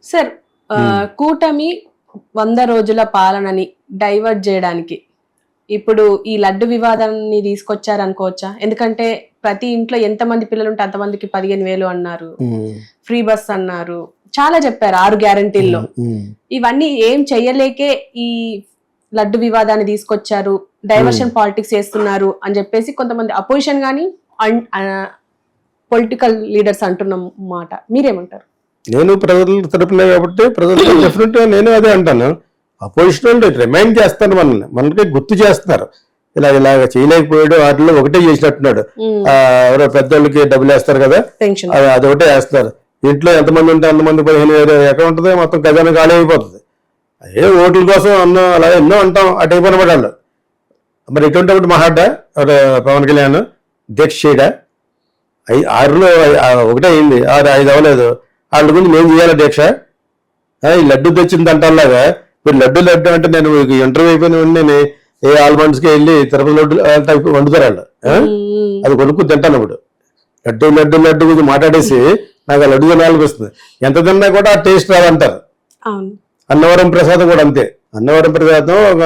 Sir కూటమి 100 రోజుల పాలనని divert చేయడానికి ఇప్పుడు ఈ లడ్డు వివాదాన్ని తీసుకొచ్చారు అనుకోవచ్చా? ఎందుకంటే ప్రతి ఇంట్లో ఎంతమంది పిల్లలు ఉంటే అంతమందికి 15,000 అన్నారు, ఫ్రీ బస్ అన్నారు, చాలా చెప్పారు 6 గ్యారంటీల్లో. ఇవన్నీ ఏం చెయ్యలేకే ఈ లడ్డు వివాదాన్ని తీసుకొచ్చారు, డైవర్షన్ పాలిటిక్స్ చేస్తున్నారు అని చెప్పేసి కొంతమంది అపోజిషన్ గానీ పొలిటికల్ లీడర్స్ అంటున్న మాట. మీరేమంటారు? నేను ప్రజల తరపునే కాబట్టి ప్రజలు డెఫినెట్ గా నేను అదే అంటాను. అపోజిషన్ రిమైండ్ చేస్తాను, మనకి గుర్తు చేస్తున్నారు. ఇలాగ చేయలేకపోయాడు, వాటిలో ఒకటే చేసినట్టున్నాడు. ఎవరో పెద్దోళ్ళకి డబ్బులు వేస్తారు కదా, అది ఒకటే వేస్తున్నారు. ఇంట్లో ఎంతమంది ఉంటే అంతమంది 15,000 ఎక్కడ ఉంటుంది, మొత్తం ఖజానా ఖాళీ అయిపోతుంది. అదే ఓట్ల కోసం అలా ఎన్నో అంటాం, అటు అయిపోయినపడాళ్ళు. మరి ఎటువంటి మాట్లాడ్డా పవన్ కళ్యాణ్ దీక్ష చేయడా? 6లో ఒకటే అయింది, 5 అవ్వలేదు. వాళ్ళ గురించి నేను చేయాలి దీక్ష? ఈ లడ్డు తెచ్చింది అంటారులాగా మీరు లడ్డు అంటే నేను ఇంటర్వ్యూ అయిపోయిన నేను ఏ ఆల్మండ్స్కి వెళ్ళి తిరుపతి లడ్డు వండుతారు వాళ్ళు. అది కొనుక్కు తింటాను. ఇప్పుడు లడ్డు గురించి మాట్లాడేసి నాకు ఆ లడ్డు తినాలని వస్తుంది. ఎంత తిన్నా కూడా ఆ టేస్ట్ రాదంటారు. అన్నవరం ప్రసాదం కూడా అంతే. అన్నవరం ప్రసాదం ఒక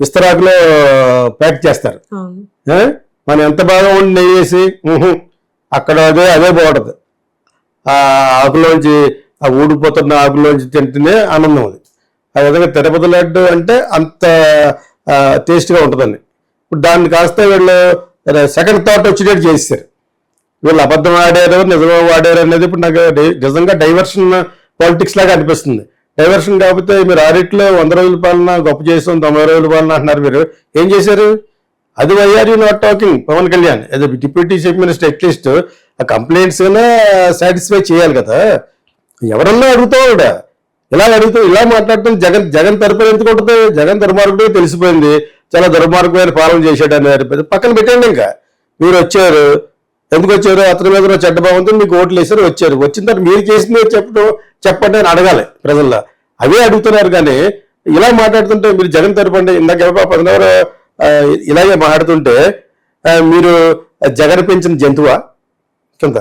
విస్తరాకులో ప్యాక్ చేస్తారు. మనం ఎంత బాగా ఉండి నెయ్యి వేసి అక్కడ అదే బాగుంటుంది. ఆ ఆకులోంచి ఆ ఊడిపోతున్న ఆకులోంచి తింటేనే ఆనందం. అది ఆ విధంగా తిరుపతి లడ్డు అంటే అంత టేస్ట్గా ఉంటుందండి. ఇప్పుడు దాన్ని కాస్త వీళ్ళు సెకండ్ థాట్ వచ్చేటట్టు చేస్తారు. వీళ్ళు అబద్ధం ఆడారు, నిజంగా ఆడారు అనేది ఇప్పుడు నాకు నిజంగా డైవర్షన్ పాలిటిక్స్ లాగా అనిపిస్తుంది. డైవర్షన్ కాకపోతే మీరు ఆడిట్లో 100 రోజుల పాలన గొప్ప చేసాం, 90 రోజుల పాలన అంటున్నారు. మీరు ఏం చేశారు? అది why are you not talking? Pawan Kalyan as deputy chief minister at least ఆ కంప్లైంట్స్ సాటిస్ఫై చేయాలి కదా. ఎవరన్నా అడుగుతావు, ఇలా మాట్లాడటం జగన్ తరపున ఎందుకు ఉంటుంది? జగన్ దుర్మార్గుడు తెలిసిపోయింది, చాలా దుర్మార్గమైన పాలన చేశాడు అని పక్కన పెట్టండి. ఇంకా మీరు వచ్చారు, ఎందుకు వచ్చారు? అతని మీద చెడ్డ భావంతో మీకు ఓట్లు వేసారు, వచ్చారు. వచ్చిన తర్వాత మీరు చేసింది చెప్పండి అని అడగాలి ప్రజల్లో. అవే అడుగుతున్నారు. కానీ ఇలా మాట్లాడుతుంటే మీరు జగన్ తరపుండి ఇందాక 10 ఇలాగే మాట్లాడుతుంటే మీరు జగన్ పెంచిన జంతువా కింద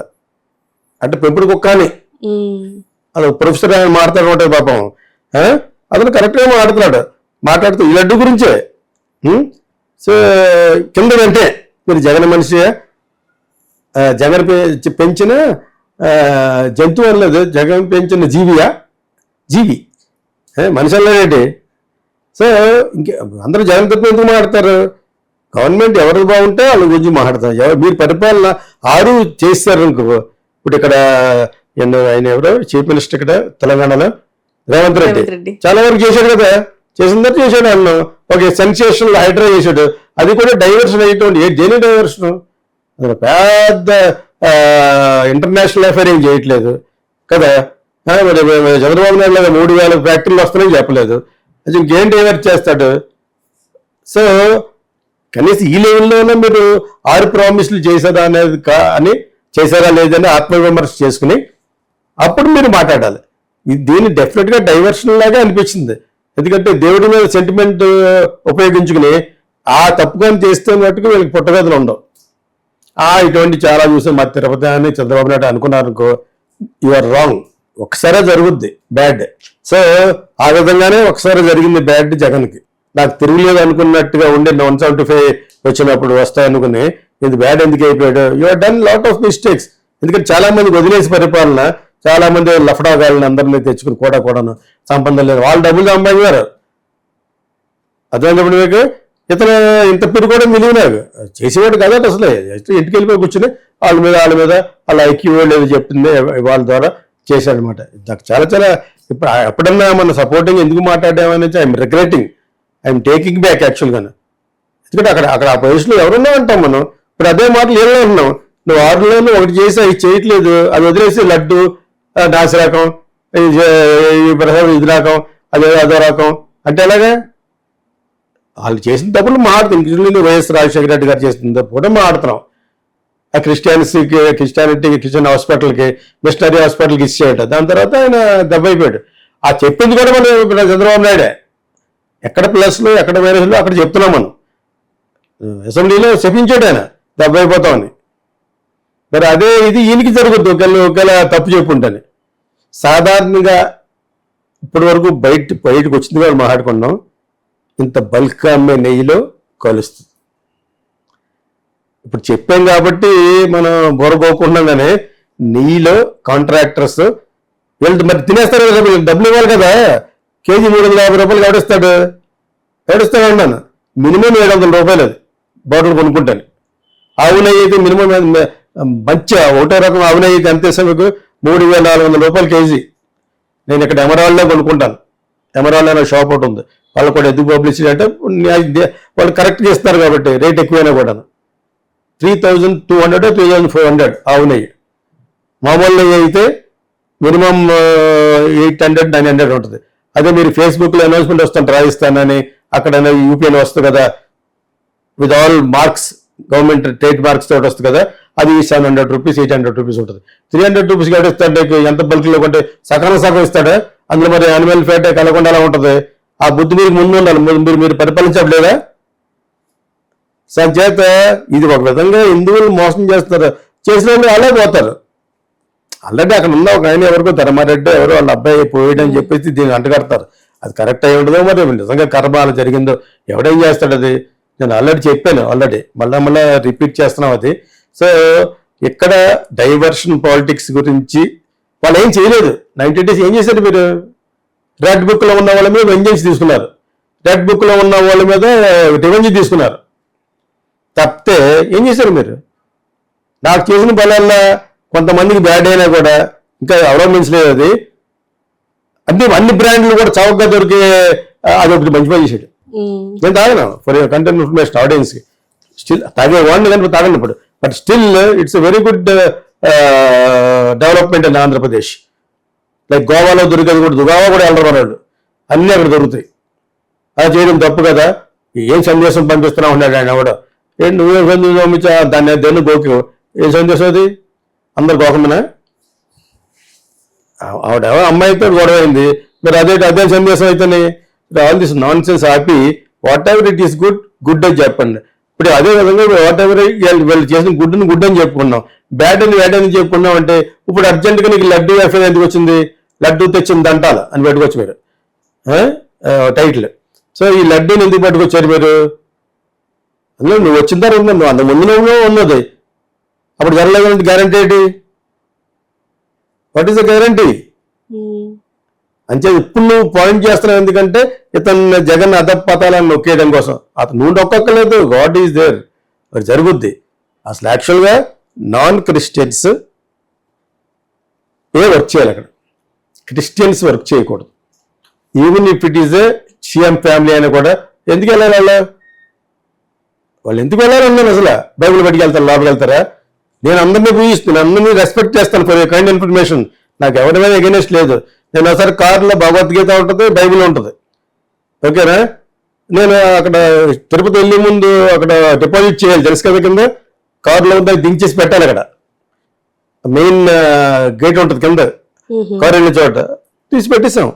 అంటే పెంపుడు కుక్క అని అది ప్రొఫెసర్ ఆయన మాట్లాడుతూ ఉంటాయి. పాపం అతను కరెక్ట్గా మాట్లాడుతూ ఈ లడ్డు గురించే. సో కింద అంటే మీరు జగన్ మనిషి, జగన్ పెంచిన జంతువు అనలేదు, జగన్ పెంచిన జీవి మనిషి అనలేదేంటి? సో అందరూ జగన్ తరపున ఎందుకు మాట్లాడతారు? గవర్నమెంట్ ఎవరు బాగుంటే వాళ్ళ గురించి మాట్లాడతారు. మీరు పరిపాలన 6 చేస్తారు అనుకో. ఇప్పుడు ఇక్కడ ఆయన ఎవరో చీఫ్ మినిస్టర్ ఇక్కడ తెలంగాణలో రేవంత్ రెడ్డి చాలా వరకు చేశాడు కదా. చేసిన తర్వాత చేశాడు అన్న ఒక సెన్సేషనల్ హైడ్రా చేశాడు. అది కూడా డైవర్షన్ అయ్యేటువంటి దేని డైవర్షన్? అది పెద్ద ఇంటర్నేషనల్ అఫైర్ ఏం చేయట్లేదు కదా. మరి చంద్రబాబు నాయుడు లేదా 3,000 ఫ్యాక్టరీలు వస్తాయని చెప్పలేదు. అది ఇంకేం డైవర్ట్ చేస్తాడు? సో కనీసం ఈ లెవెల్లోనే మీరు 6 ప్రామిస్లు చేశారా అనేది అని చేశారా లేదని ఆత్మవిమర్శ చేసుకుని అప్పుడు మీరు మాట్లాడాలి. దీన్ని డెఫినెట్గా డైవర్షన్ లాగా అనిపించింది. ఎందుకంటే దేవుడి మీద సెంటిమెంట్ ఉపయోగించుకుని ఆ తప్పుకొని చేస్తే మట్టుకు వీళ్ళకి పుట్టగదులు ఉండవు. ఇటువంటి చాలా చూసాం. మా తిరుపతి అని చంద్రబాబు నాయుడు అనుకున్నారనుకో, యు ఆర్ రాంగ్. ఒకసారి జరుగుద్ది బ్యాడ్. సో ఆ విధంగానే ఒకసారి జరిగింది బ్యాడ్ జగన్కి. నాకు తిరుగులేదు అనుకున్నట్టుగా ఉండే 175 వచ్చినప్పుడు వస్తాయనుకుని ఇది బ్యాడ్ ఎందుకు అయిపోయాడు? You are done lot of mistakes. ఎందుకంటే చాలా మంది వదిలేసి పరిపాలన, చాలా మంది లఫడాగాళ్ళని అందరినీ తెచ్చుకుని కూడాను సంబంధం లేదు, వాళ్ళు డబ్బులు సంపాదించారు. అర్థమైనప్పుడు మీకు ఇతను ఇంత పేరు కూడా మిలిగినారు చేసేవాడు కదా. అసలు ఇంటికి వెళ్ళిపోయి కూర్చుని వాళ్ళ మీద వాళ్ళ ఐక్యూ లేదు చెప్తుంది వాళ్ళ ద్వారా చేశాడనమాట. నాకు చాలా ఇప్పుడు ఎప్పుడన్నా మన సపోర్టింగ్ ఎందుకు మాట్లాడామని I'm regretting, I'm taking back యాక్చువల్గా. ఎందుకంటే అక్కడ ఆ పొజిషన్లో ఎవరున్నా అంటాం మనం. ఇప్పుడు అదే మాటలు ఏమో అంటున్నాం. నువ్వు 6లోనూ ఒకటి చేసి అది చేయట్లేదు, అది వదిలేసి లడ్డు నాసిరకం, ఇది రకం, అదో రకం అంటే ఎలాగా? వాళ్ళు చేసిన తప్పులు మాట్లాడుతాం. ఇంక్లూడింగ్ వైఎస్ రాజశేఖర రెడ్డి గారు చేసిన తప్పు కూడా మాట్లాడుతున్నాం. ఆ క్రిస్టియానిటీ క్రిస్టియన్ హాస్పిటల్కి, మిషనరీ హాస్పిటల్కి ఇచ్చేయట. దాని తర్వాత ఆయన దెబ్బైపోయాడు. ఆ చెప్పింది కూడా మనం చంద్రబాబు నాయుడే. ఎక్కడ ప్లస్లు ఎక్కడ మైనస్లు అక్కడ చెప్తున్నాం మనం. అసెంబ్లీలో చెప్పించాడు ఆయన దెబ్బైపోతామని. మరి అదే ఇది ఈయనకి జరుగుద్ది ఒకవేళ తప్పు చెప్పుంటని. సాధారణంగా ఇప్పటి వరకు బయటకు వచ్చింది కూడా మాట్లాడుకున్నాం, ఇంత బల్క్ అమ్మే నెయ్యిలో కలుస్తుంది. ఇప్పుడు చెప్పాం కాబట్టి మనం బొరగోకుండానే నెయ్యిలో కాంట్రాక్టర్స్ వీళ్ళు మరి తినేస్తారు కదా, వీళ్ళకి డబ్బులు ఇవ్వాలి కదా. కేజీ 350 రూపాయలు ఎవడిస్తాడు అన్నాను. మినిమం 700 రూపాయలు అది బాటిల్ కొనుక్కుంటాను. ఆవు నెయ్యి అయితే మినిమం మంచి ఒకటో రకం ఆవు నెయ్యి అయితే అంతే మీకు 3400 రూపాయలు కేజీ. నేను ఇక్కడ ఎమరాల్డ్లో కొనుక్కుంటాను. ఎమరాల్డ్ అనే షాప్ ఒకటి ఉంది, వాళ్ళు కూడా ఎందుకు పబ్లిసిటీ అంటే వాళ్ళు కరెక్ట్గా ఇస్తారు కాబట్టి రేట్ ఎక్కువైనా కూడా 3200 3400 ఆవు నెయ్యి. మామూలు నెయ్యి అయితే మినిమం 800 900 ఉంటుంది. అదే మీరు ఫేస్బుక్లో అనౌన్స్మెంట్ వస్తుంది, రాజస్థాన్ అని అక్కడ యూపీ అని వస్తుంది కదా, with all marks, government trade marks తోటి వస్తుంది కదా, అది 700 రూపీస్ 800 రూపీస్ ఉంటుంది. 300 రూపీస్ కూడా ఇస్తాడు. ఎంత బల్క్లో కొంటే సగం ఇస్తాడు. అందులో మరి యానిమల్ ఫ్యాట్ కలగకుండా అలా ఉంటుంది. ఆ బుద్ధి మీకు ముందు ఉండాలి, మీరు పరిపాలించట్లేదా? చేత ఇది ఒక విధంగా హిందువులు మోసం చేస్తారు. చేసిన వాళ్ళు అలా పోతారు. ఆల్రెడీ అక్కడ ఉన్న ఒక ఆయన ఎవరికో ధర్మారెడ్డి ఎవరో వాళ్ళ అబ్బాయి పోయాడని చెప్పేసి దీన్ని అంటగడతారు. అది కరెక్ట్ అయి ఉండదో మరి నిజంగా కర్మ అలా జరిగిందో ఎవడేం చేస్తాడు అది. నేను ఆల్రెడీ చెప్పాను, మళ్ళీ రిపీట్ చేస్తున్నాం అది. సో ఇక్కడ డైవర్షన్ పాలిటిక్స్ గురించి వాళ్ళు ఏం చేయలేదు. 90 days ఏం చేశారు మీరు? రెడ్ బుక్లో ఉన్న వాళ్ళ మీద వెంజెన్స్ తీసుకున్నారు, రెడ్ బుక్లో ఉన్న వాళ్ళ మీద రివెంజ్ తీసుకున్నారు. తప్పితే ఏం చేశారు మీరు? నాకు చేసిన పనుల్లో కొంతమందికి బ్యాడ్ అయినా కూడా ఇంకా అవలంబించలేదు. అది అన్ని బ్రాండ్లు కూడా చౌకగా దొరికే అదొకటి మంచి పని చేసాడు. నేను తాగను ఫర్ కంటెంట్ ఇన్ఫర్మేషన్ ఆడియన్స్కి. స్టిల్ తాగేవాడిని కానీ తాగను ఇప్పుడు. But still it's very good development in Andhra Pradesh. Like గోవాలో దొరికేది కూడా, గోవా కూడా వెళ్ళరు, అన్నీ అక్కడ దొరుకుతాయి. అది చేయడం తప్పు కదా. ఏం సందేశం పంపిస్తున్నా ఉన్నాడు ఆయన కూడా. ఏంటి నువ్వే పంపించా దాన్ని దేన్ని గోకి ఏం సందేశం అది? అందరు గోకమనా? ఆవిడ అమ్మాయితో గొడవ అయింది, మరి అదే సందేశం అయితేనే ఆల్ దిస్ నాన్ సెన్స్ ఆపి what ever it is good అని చెప్పండి. ఇప్పుడు అదే విధంగా వాట్ ఎవర్ వీళ్ళు చేసిన గుడ్ అని చెప్పుకున్నాం, బ్యాడ్ అని చెప్పుకున్నాం. అంటే ఇప్పుడు అర్జెంట్గా నీకు లడ్డూ ఎఫ్ఐఆర్ ఎందుకు వచ్చింది? లడ్డూ తెచ్చింది అంటాల అని పెట్టుకోవచ్చు మీరు టైటిల్. సో ఈ లడ్డూని ఎందుకు పట్టుకొచ్చారు మీరు? అందులో నువ్వు వచ్చిన తర్వాత నువ్వు అంత ముందు ఉన్నది అప్పుడు జరగలేదు గ్యారంటీ ఏంటి? What is the guarantee? అంతే ఇప్పుడు నువ్వు పాయింట్ చేస్తున్నావు ఎందుకంటే ఇతను జగన్ అధపతాలను నొక్కేయడం కోసం. అతను నువ్వు నొక్కలేదు, గాడ్ ఈజ్ దేర్, అది జరుగుద్ది. అసలు యాక్చువల్గా నాన్ క్రిస్టియన్స్ వర్క్ చేయాలి అక్కడ, క్రిస్టియన్స్ వర్క్ చేయకూడదు. Even if it is a CM family అయినా కూడా ఎందుకు వెళ్ళాలి వాళ్ళు ఎందుకు వెళ్ళాలన్నాను. అసలు బైబిల్ బయటికి వెళ్తారు, లోపలికి వెళ్తారా? నేను అందరినీ పూజిస్తున్నాను, అందరినీ రెస్పెక్ట్ చేస్తాను ఫర్ కైండ్ ఇన్ఫర్మేషన్. నాకు ఎవరి మీద ఎగెనెస్ట్ లేదు. నేను ఒకసారి కారులో భగవద్గీత ఉంటుంది, బైబిల్ ఉంటుంది, ఓకేనా? నేను అక్కడ తిరుపతి వెళ్ళే ముందు అక్కడ డిపాజిట్ చేయాలి తెలుసు కదా, కింద కారులో దించేసి పెట్టాలి. అక్కడ మెయిన్ గేట్ ఉంటుంది కింద, కారు వెళ్ళే చోట తీసి పెట్టేసాం.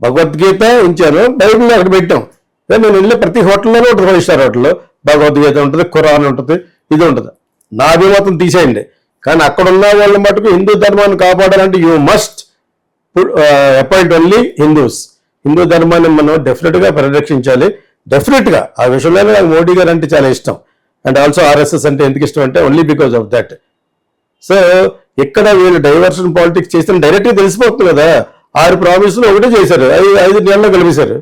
భగవద్గీత ఉంచాను, బైబిల్ అక్కడ పెట్టాం. నేను వెళ్ళే ప్రతి హోటల్లోనే ఉంటుంది, 5 స్టార్ హోటల్లో భగవద్గీత ఉంటుంది, ఖురాన్ ఉంటుంది, ఇది ఉంటుంది. నా అభిమతం తీసేయండి. కానీ అక్కడ ఉన్న వాళ్ళ మటుకు హిందూ ధర్మాన్ని కాపాడాలంటే you must appoint only Hindus. Hindu ధర్మాన్ని మనం డెఫినెట్గా పరిరక్షించాలి. డెఫినెట్గా ఆ విషయంలోనే నాకు మోడీ గారు అంటే చాలా ఇష్టం. అండ్ ఆల్సో ఆర్ఎస్ఎస్ అంటే ఎందుకు ఇష్టం అంటే only because of that. So ఇక్కడ వీళ్ళు డైవర్షన్ పాలిటిక్స్ చేస్తే డైరెక్ట్గా తెలిసిపోతుంది కదా. 6 ప్రామిసులు ఒకటే చేశారు, 5 నెలల్లో కలిపేశారు.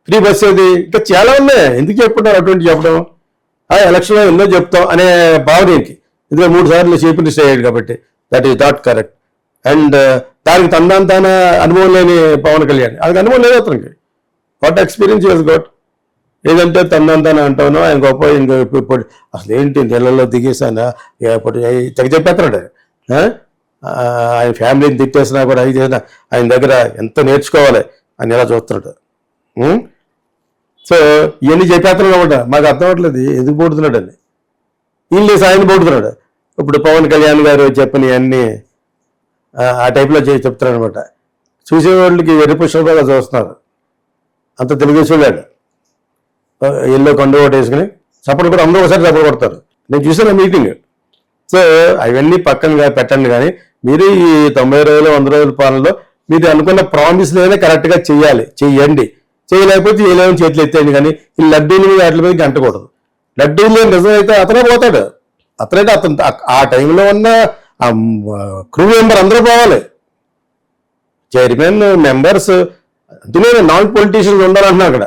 ఫ్రీ బస్ అది ఇంకా చాలా ఉన్నాయి. ఎందుకు చెప్పుకుంటారు అటువంటి చెప్పడం? ఎలక్షన్లో ఎన్నో చెప్తాం అనే భావన ఏంటి? ఎందుకంటే 3 సార్లు చీఫ్ మినిస్టర్ అయ్యాడు కాబట్టి that is not correct. And దానికి తన అనుభవం లేని పవన్ కళ్యాణ్, అది అనుభవం లేదు అతనికి. What experience use got? ఏదంటే తన అంటాను ఆయన గొప్ప. ఇప్పుడు అసలు ఏంటి నెలల్లో దిగేసానా ఇప్పుడు తెగ చెప్పేస్తున్నాడు. ఆయన ఫ్యామిలీని తిట్టేసినా కూడా అది చేసినా ఆయన దగ్గర ఎంత నేర్చుకోవాలి అని ఎలా చూస్తున్నాడు. సో ఇవన్నీ చెప్పేస్తున్నాడు అనమాట. మాకు అర్థం అవ్వట్లేదు ఎందుకు పోడుతున్నాడు అని. వీళ్ళు ఆయన పోడుతున్నాడు. ఇప్పుడు పవన్ కళ్యాణ్ గారు చెప్పినవన్నీ ఆ టైప్లో చేసి చెప్తున్నాడు అనమాట. చూసేవాళ్ళకి వెరిపుష్పంగా చూస్తున్నారు. అంత తెలుగుదేశం లేడు. ఎల్లో కొండ ఒకటి వేసుకుని సపోర్ట్ కూడా అందరూ ఒకసారి సపోర్ట్ కొడతారు. నేను చూసాను మీటింగ్. సో అవన్నీ పక్కన పెట్టండి. కానీ మీరు ఈ 90 రోజులు 100 రోజుల పాలనలో మీరు అనుకున్న ప్రామిస్లైనా కరెక్ట్గా చెయ్యండి. చేయలేకపోతే చేయలేమని చేతులు ఎత్తేయండి, కానీ ఈ లడ్డూల మీద వాటి మీద గంటకూడదు. లడ్డూలు నిజమైతే అతనే పోతాడు. అతను ఆ టైంలో ఉన్న క్రూ మెంబర్ అందరూ పోవాలి, చైర్మన్ మెంబర్స్, అందులో నాన్ పొలిటీషియన్స్ ఉండాలంటున్నా అక్కడ.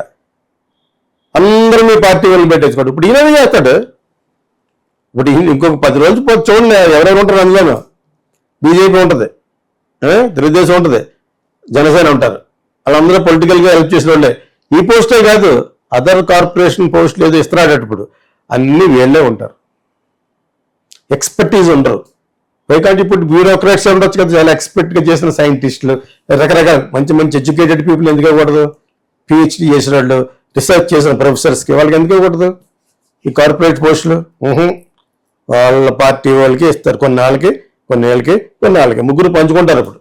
అందరూ మీ పార్టీ వాళ్ళని పెట్టేసుకోండి. ఇప్పుడు ఈయన చేస్తాడు. ఇప్పుడు ఇంకొక 10 రోజులు పోతే చూడండి ఎవరైనా ఉంటారు. అందులోనూ బీజేపీ ఉంటుంది, తెలుగుదేశం ఉంటుంది, జనసేన ఉంటారు. వాళ్ళందరూ పొలిటికల్గా హెల్ప్ చేసిన వాళ్ళే. ఈ పోస్టే కాదు, అదర్ కార్పొరేషన్ పోస్టులు ఏదో ఇస్తున్నాడు. ఇప్పుడు అన్ని వీళ్ళే ఉంటారు, ఎక్స్పర్టీజ్ ఉండరు. పైకాంటి ఇప్పుడు బ్యూరోక్రాట్స్ ఉండొచ్చు కదా, చాలా ఎక్స్పర్ట్గా చేసిన సైంటిస్టులు, రకరకాల మంచి మంచి ఎడ్యుకేటెడ్ పీపుల్ ఎందుకు ఇవ్వకూడదు? పిహెచ్డి చేసిన వాళ్ళు, రీసెర్చ్ చేసిన ప్రొఫెసర్స్కి వాళ్ళకి ఎందుకు ఇవ్వకూడదు ఈ కార్పొరేట్ పోస్టులు? వాళ్ళ పార్టీ వాళ్ళకి ఇస్తారు, కొన్ని ఏళ్ళకి ముగ్గురు పంచుకుంటారు. ఇప్పుడు